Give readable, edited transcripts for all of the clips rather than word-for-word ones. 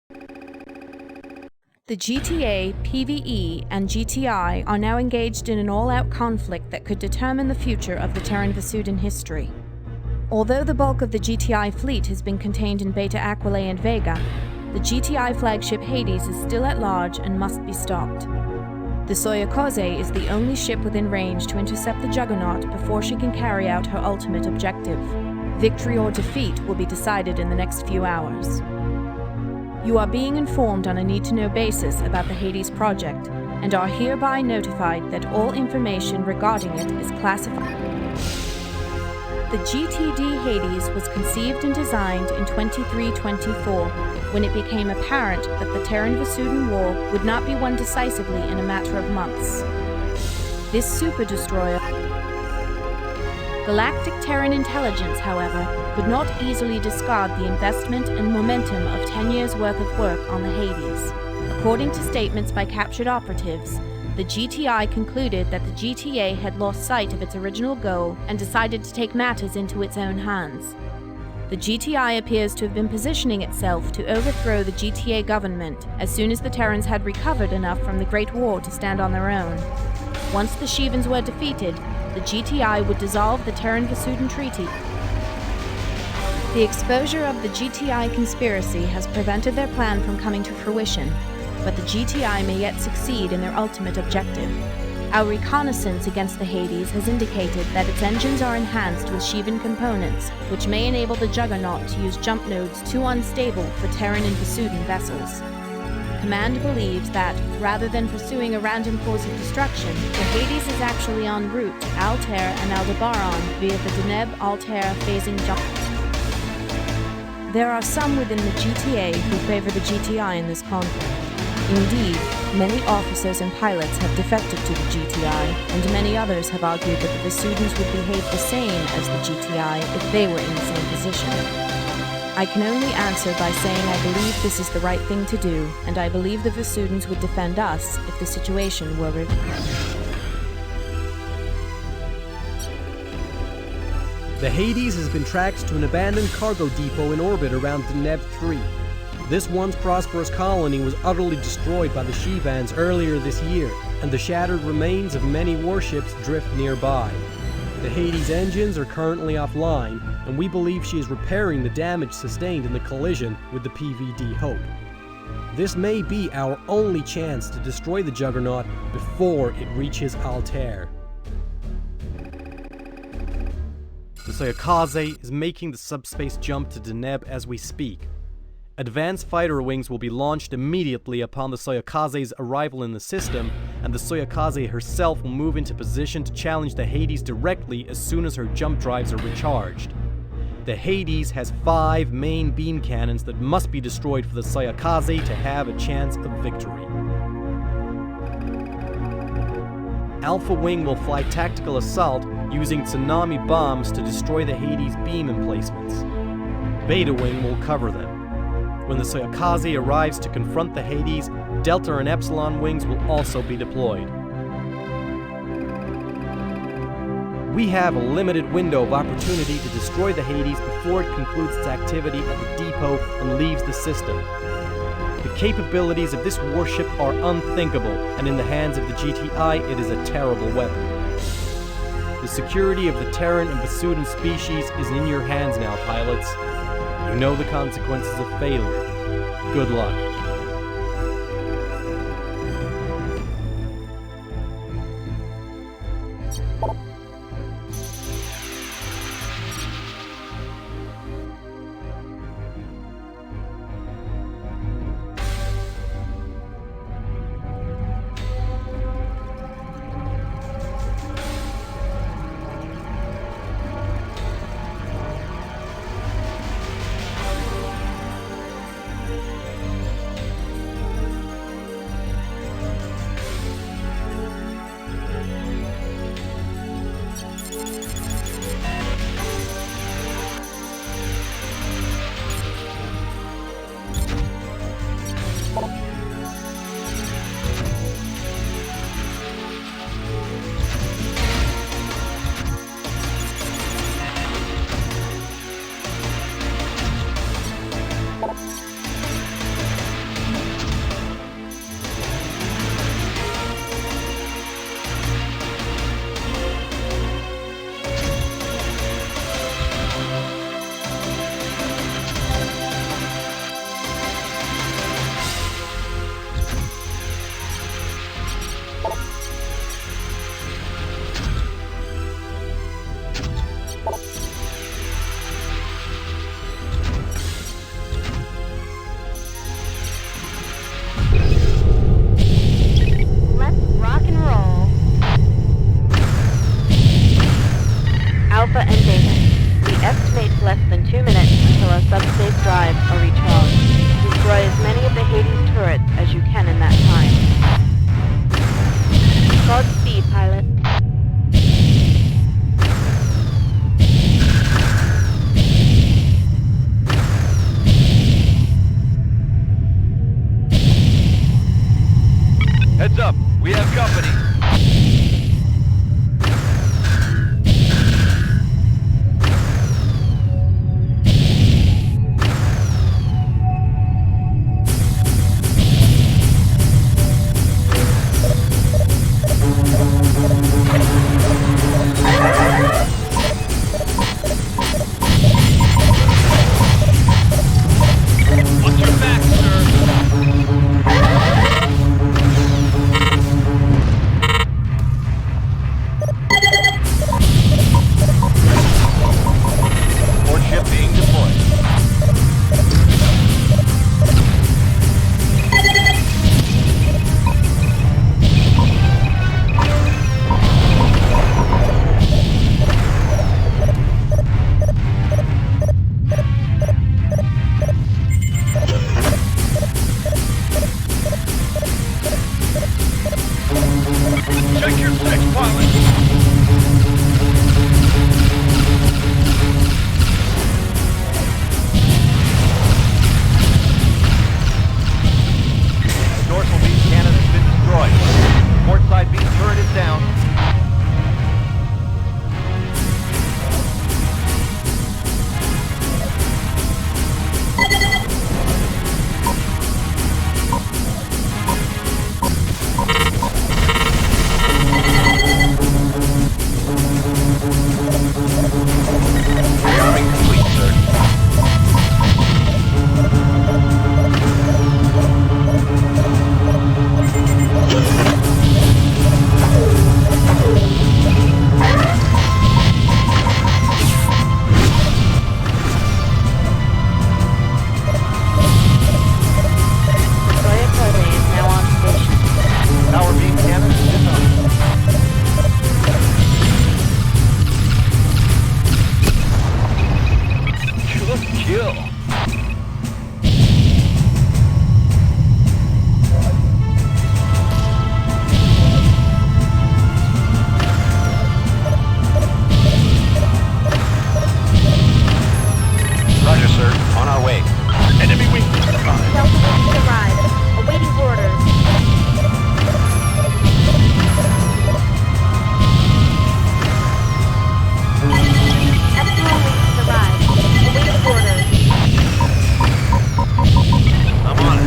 The GTA, PvE, and GTI are now engaged in an all-out conflict that could determine the future of the Terran Vasudin history. Although the bulk of the GTI fleet has been contained in Beta Aquilae and Vega, the GTI flagship Hades is still at large and must be stopped. The Soyokaze is the only ship within range to intercept the Juggernaut before she can carry out her ultimate objective. Victory or defeat will be decided in the next few hours. You are being informed on a need-to-know basis about the Hades project, and are hereby notified that all information regarding it is classified. The GTD Hades was conceived and designed in 2324, when it became apparent that the Terran Vasudin War would not be won decisively in a matter of months. This super-destroyer, Galactic Terran intelligence, however, could not easily discard the investment and momentum of 10 years' worth of work on the Hades. According to statements by captured operatives, the GTI concluded that the GTA had lost sight of its original goal and decided to take matters into its own hands. The GTI appears to have been positioning itself to overthrow the GTA government as soon as the Terrans had recovered enough from the Great War to stand on their own. Once the Shivans were defeated, the GTI would dissolve the Terran Vasudin Treaty. The exposure of the GTI conspiracy has prevented their plan from coming to fruition, but the GTI may yet succeed in their ultimate objective. Our reconnaissance against the Hades has indicated that its engines are enhanced with Shivan components, which may enable the Juggernaut to use jump nodes too unstable for Terran and Vasudin vessels. Command believes that, rather than pursuing a random course of destruction, the Hades is actually en route to Altair and Aldebaran via the Deneb Altair phasing jump. There are some within the GTA who favor the GTI in this conflict. Indeed, many officers and pilots have defected to the GTI, and many others have argued that the Vasudins would behave the same as the GTI if they were in the same position. I can only answer by saying I believe this is the right thing to do, and I believe the Vasudins would defend us if the situation were reversed. The Hades has been tracked to an abandoned cargo depot in orbit around Deneb 3. This once prosperous colony was utterly destroyed by the Shivans earlier this year, and the shattered remains of many warships drift nearby. The Hades engines are currently offline, and we believe she is repairing the damage sustained in the collision with the PVD Hope. This may be our only chance to destroy the Juggernaut before it reaches Altair. The Soyokaze is making the subspace jump to Deneb as we speak. Advanced fighter wings will be launched immediately upon the Soyokaze's arrival in the system, and the Soyokaze herself will move into position to challenge the Hades directly as soon as her jump drives are recharged. The Hades has 5 main beam cannons that must be destroyed for the Soyokaze to have a chance of victory. Alpha Wing will fly tactical assault using tsunami bombs to destroy the Hades beam emplacements. Beta Wing will cover them. When the Soyokaze arrives to confront the Hades, Delta and Epsilon wings will also be deployed. We have a limited window of opportunity to destroy the Hades before it concludes its activity at the depot and leaves the system. The capabilities of this warship are unthinkable, and in the hands of the GTI, it is a terrible weapon. The security of the Terran and Vasudin species is in your hands now, pilots. You know the consequences of failure. Good luck. less than 2 minutes until our subspace drives are recharged. Destroy as many of the Hades turrets as you can in that time. Godspeed, pilot. Heads up, we have company. Watch your back, sir. Warship being deployed. Check your six, pilot. The dorsal beam cannon has been destroyed. Port side beam turret is down. Rearming complete, sir. Destroyer Cody is now on station. Power beam cannon is disarmed. Good kill. Roger, sir. On our way. Enemy wing. Delta Wings arrived. Awaiting orders. Epsilon Wings arrived. Awaiting orders. I'm on it.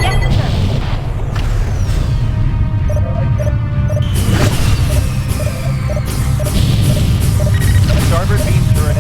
Yes, sir. Starboard beam turret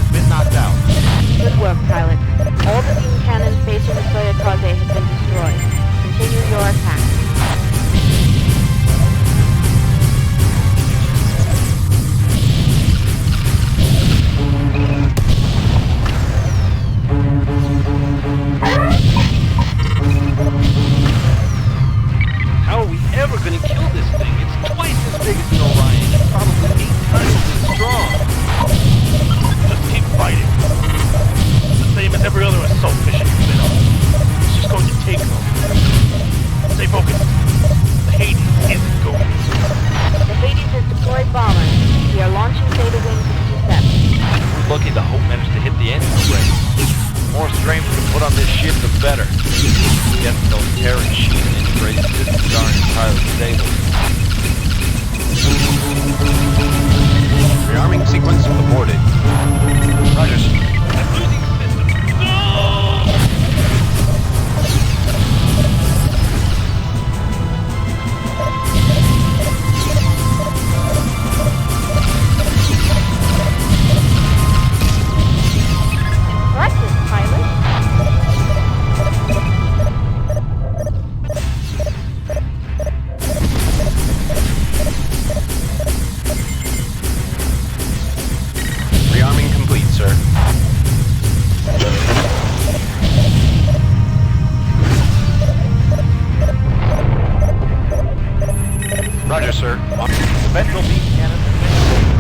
Roger, sir. The ventral beam cannon has been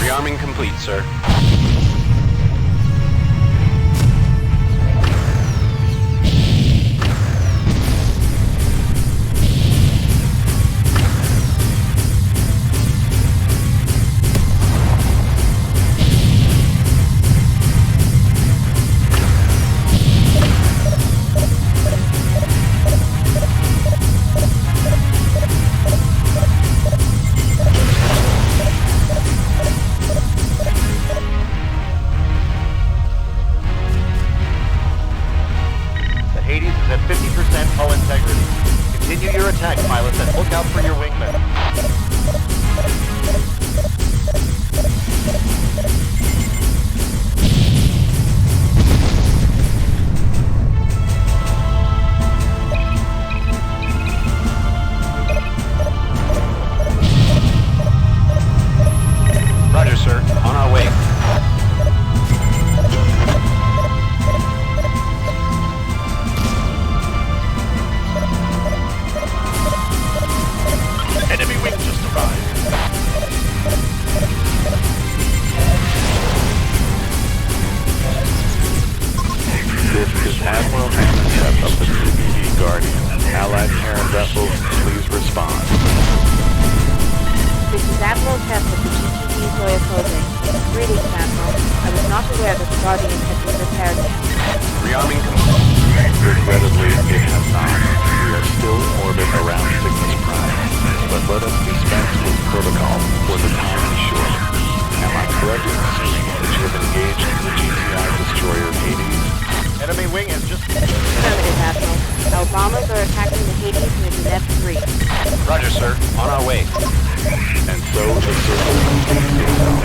Rearming complete, sir. Hades is at 50% hull integrity. Continue your attack, pilots, and look out for your wingmen. Roger, sir. On our way. Enemy wing just arrived. This is Admiral Amenhotep of the CBD Guardian. Allied Terran vessels, please respond. This is Admiral Tep of the GTG Toyokose. Greetings, Admiral. I was not aware that the Guardian had been repaired yet. Rearming complete. Regrettably, it has not. We are still in orbit around Cygnus Prime. But let us dispense with protocol, for the time is short. Am I correct in assuming that you have engaged the GTI destroyer Hades? Enemy wing has just... Affirmative, Admiral. Our bombers are attacking the Hades near Deneb 3. Roger, sir. On our way. And so the circle completes itself.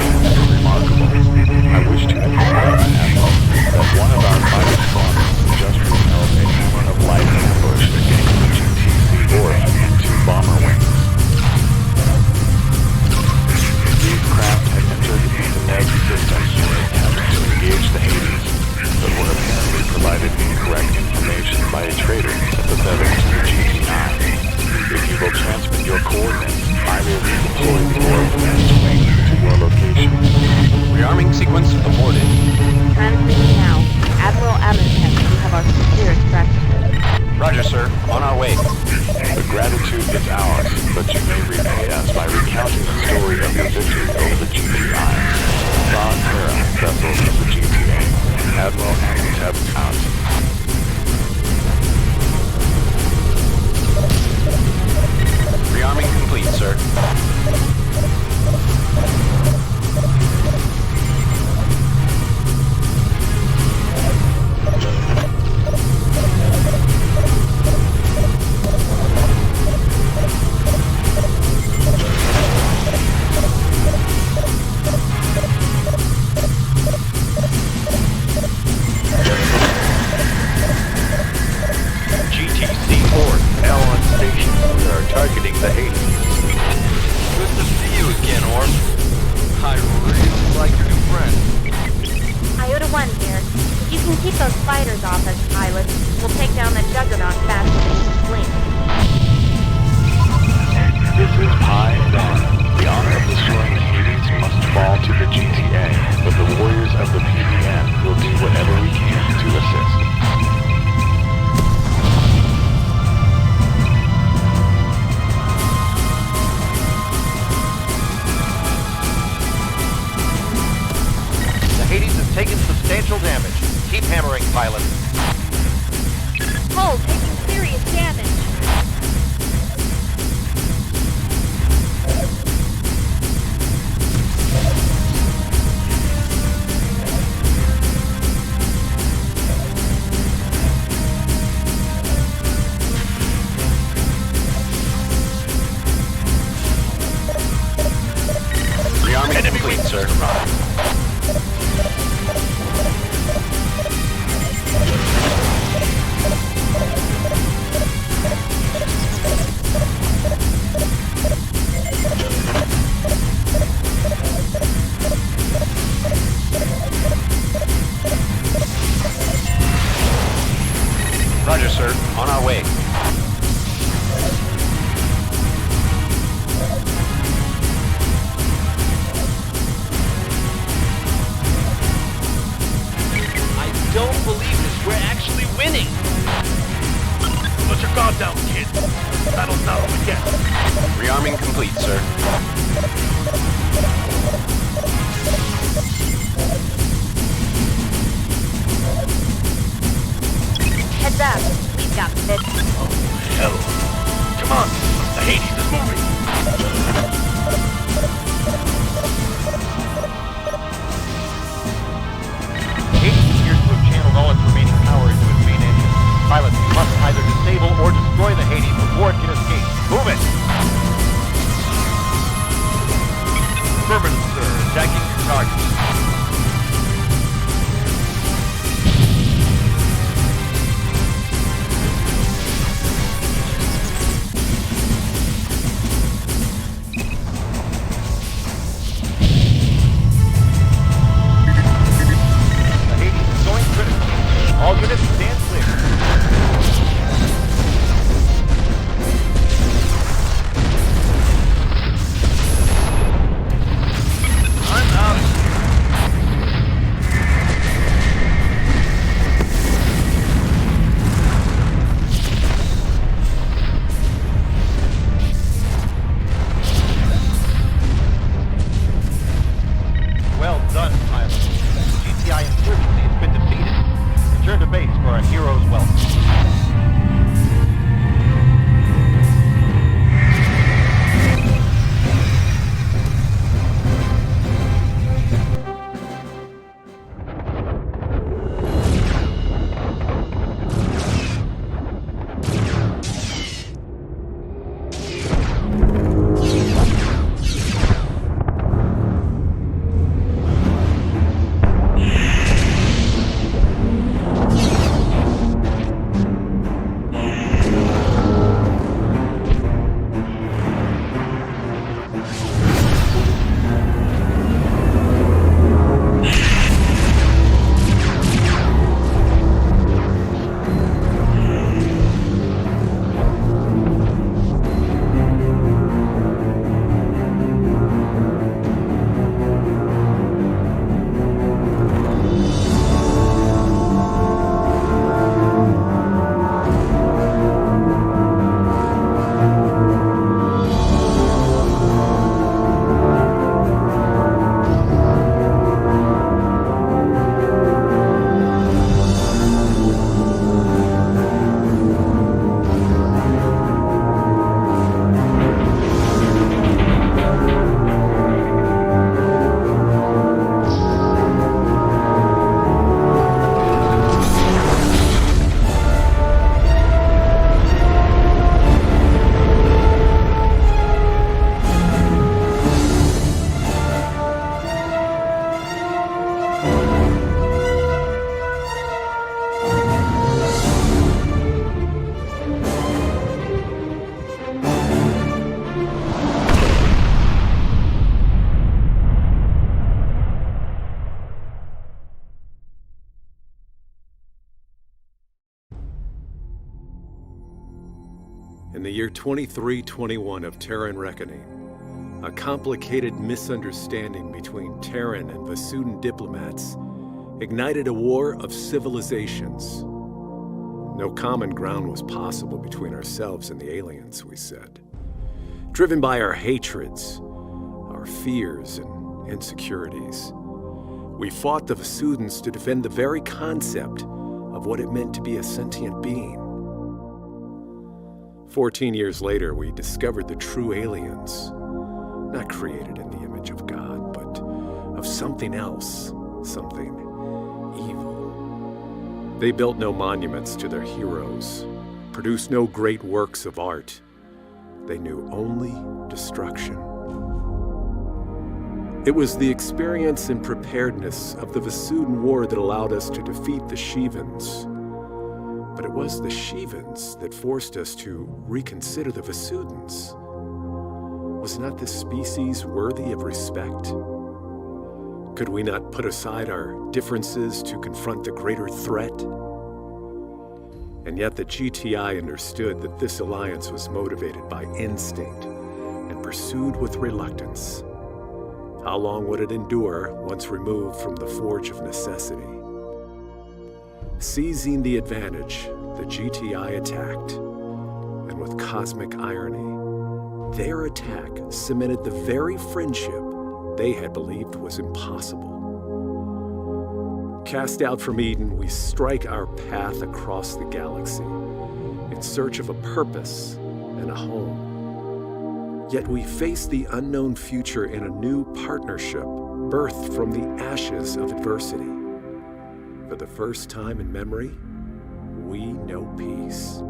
Remarkable. I wish to inform Admiral that one of our fighter squadrons just repelled a hammer of light ambush against the GTC Orb and 2 bomber wings. These craft had entered into Neb's system in an attempt to engage the Hades, but were apparently provided incorrect information by a traitor sympathetic to the GT9. If you will transmit your coordinates, I will redeploy the orb and swing to your location. Rearming sequence aborted. Transmitting now. Admiral Amenhotep, we have our sincerest gratitude. Roger, sir. On our way. The gratitude is ours, but you may repay us by recounting the story of your victory over the GTI. Don Terra, vessels of the GTA. Admiral Amenhotep out. Rearming complete, sir. GTC Orb, now on station. We are targeting the Hades. Good to see you again, Orb. I really like your new friend. Iota 1 here. If you can keep those fighters off us, pilots, we'll take down that juggernaut faster than you can blink. This is Pi Then. The honor of destroying the Hades must fall to the GTA, but the warriors of the PDN will do whatever we can to assist. The Hades has taken substantial damage. Keep hammering, pilot. Hull taking serious damage. Rearming complete, sir. Roger, sir. On our way. I don't believe this. We're actually winning. Let your guard down, kid. Battle's not over yet. Rearming complete, sir. Heads up. We've got this. Oh, hell. Come on. The Hades is moving. The Hades appears to have channeled all its remaining power into its main engine. Pilots must either disable or destroy the Hades before it can escape. Move it! Affirmative, sir. Attacking your target. The Hades is going critical. All units stand clear. I'm out of here. Well done, pilot. The GTI insurgency has been defeated. Return to base for a hero's welcome. In the year 2321 of Terran Reckoning, a complicated misunderstanding between Terran and Vasudan diplomats ignited a war of civilizations. No common ground was possible between ourselves and the aliens, we said. Driven by our hatreds, our fears and insecurities, we fought the Vasudans to defend the very concept of what it meant to be a sentient being. 14 years later, we discovered the true aliens, not created in the image of God, but of something else, something evil. They built no monuments to their heroes, produced no great works of art. They knew only destruction. It was the experience and preparedness of the Vasudan War that allowed us to defeat the Shivans. But it was the Shivans that forced us to reconsider the Vasudans. Was not this species worthy of respect? Could we not put aside our differences to confront the greater threat? And yet the GTI understood that this alliance was motivated by instinct and pursued with reluctance. How long would it endure once removed from the forge of necessity? Seizing the advantage, the GTI attacked, and with cosmic irony, their attack cemented the very friendship they had believed was impossible. Cast out from Eden, we strike our path across the galaxy in search of a purpose and a home. Yet we face the unknown future in a new partnership birthed from the ashes of adversity. For the first time in memory, we know peace.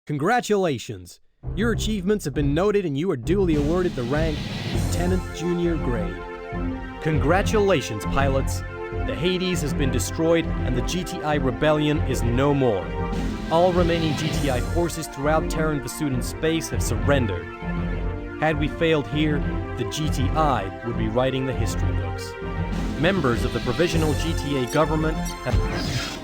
Congratulations! Your achievements have been noted and you are duly awarded the rank Lieutenant Junior Grade. Congratulations, pilots! The Hades has been destroyed and the GTI rebellion is no more. All remaining GTI forces throughout Terran Vasudin space have surrendered. Had we failed here, the GTI would be writing the history books. Members of the Provisional GTA government have